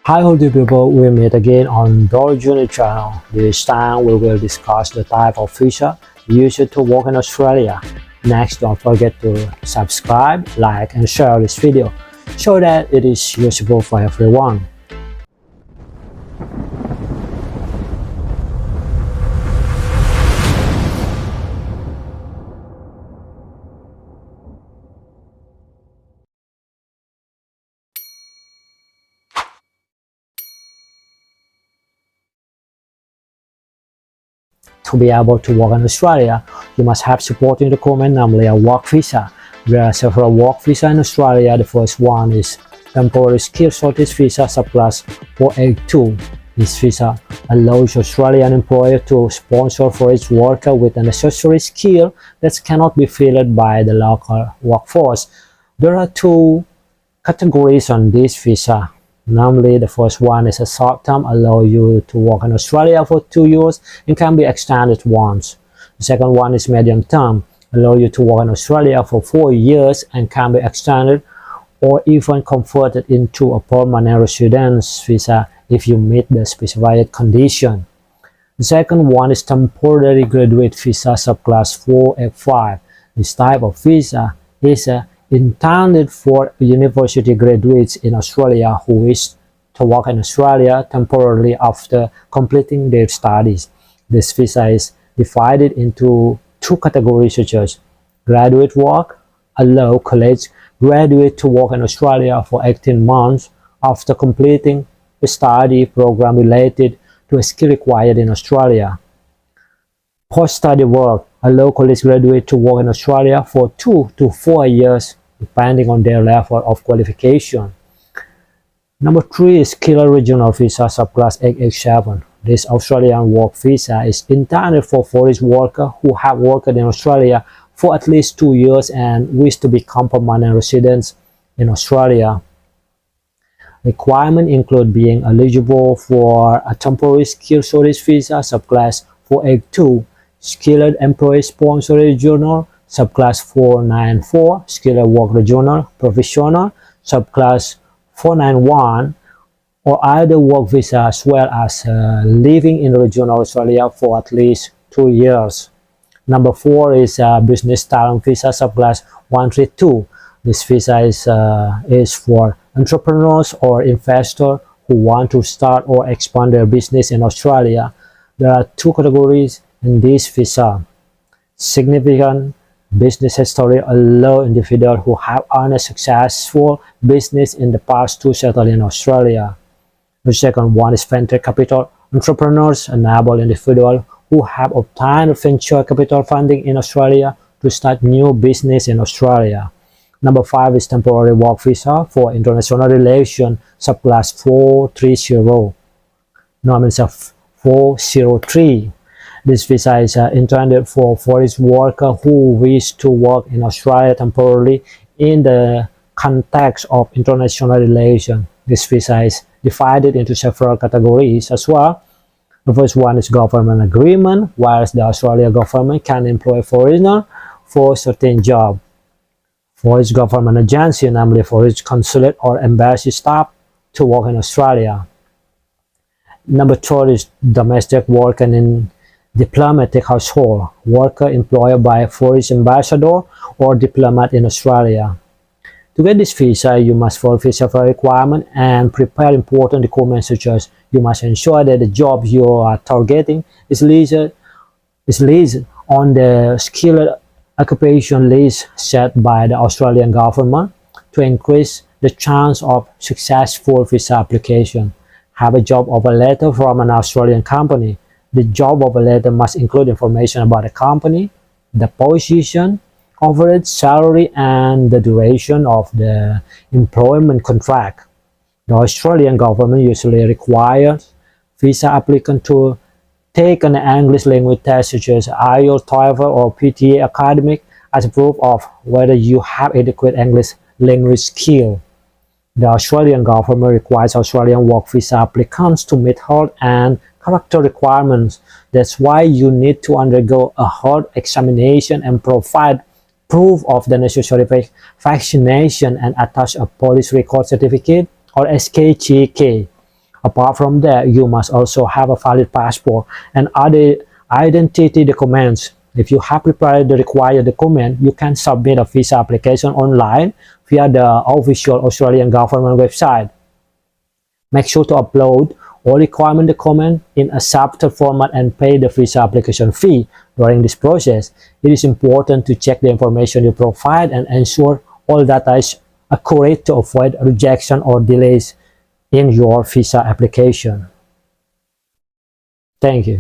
Hi all the people, we meet again on the Journey channel. This time we will discuss the type of visa used to work in Australia. Next, don't forget to subscribe, like and share this video so that it is useful for everyone. To be able to work in Australia, you must have supporting document, namely a work visa. There are several work visas in Australia. The first one is temporary skill shortage visa subclass 482. This visa allows Australian employer to sponsor for its worker with a necessary skill that cannot be filled by the local workforce. There are two categories on this visa. Namely, the first one is a short term, allow you to work in Australia for 2 years and can be extended once. The second one is medium term, allow you to work in Australia for 4 years and can be extended or even converted into a permanent residence visa if you meet the specified condition. The second one is temporary graduate visa subclass 4F5. This type of visa is intended for university graduates in Australia who wish to work in Australia temporarily after completing their studies. This visa is divided into two categories such as graduate work, allow college graduate to work in Australia for 18 months after completing a study program related to a skill required in Australia. Post-study work, allow college graduate to work in Australia for 2 to 4 years depending on their level of qualification. Number 3 is skilled regional visa subclass 887. This Australian work visa is intended for foreign workers who have worked in Australia for at least 2 years and wish to become permanent residents in Australia. Requirements include being eligible for a temporary skilled shortage visa subclass 482, skilled employee sponsored regional subclass 494, skilled work regional professional subclass 491, or either work visa as well as living in regional Australia for at least 2 years. Number 4 is business talent visa subclass 132. This visa is for entrepreneurs or investors who want to start or expand their business in Australia. There are two categories in this visa. Significant business history allow individuals who have earned a successful business in the past to settle in Australia. The second one is venture capital. Entrepreneurs enable individuals who have obtained venture capital funding in Australia to start new business in Australia. Number 5 is temporary work visa for international relations subclass 430. No, I mean 403. This visa is intended for foreign workers who wish to work in Australia temporarily in the context of international relations. This visa is divided into several categories as well. The first one is government agreement, whereas the Australian government can employ foreigners for certain jobs. For its government agency, namely for its consulate or embassy staff to work in Australia. Number 2 is domestic work and in diplomatic household, worker employed by foreign ambassador or diplomat in Australia. To get this visa, you must fulfill several requirements and prepare important documents such as you must ensure that the job you are targeting is listed on the skilled occupation list set by the Australian government to increase the chance of successful visa application. Have a job offer letter from an Australian company. The job offer letter must include information about the company, the position, average salary, and the duration of the employment contract. The Australian government usually requires visa applicant to take an English language test such as IELTS, TOEFL, or PTA academic as proof of whether you have adequate English language skill. The Australian government requires Australian work visa applicants to meet health and character requirements. That's why you need to undergo a health examination and provide proof of the necessary vaccination and attach a police record certificate or SKCK. Apart from that, you must also have a valid passport and other identity documents. If you have prepared the required document, you can submit a visa application online via the official Australian government website. Make sure to upload all requirement document in accepted format and pay the visa application fee. During this process, it is important to check the information you provide and ensure all data is accurate to avoid rejection or delays in your visa application. Thank you.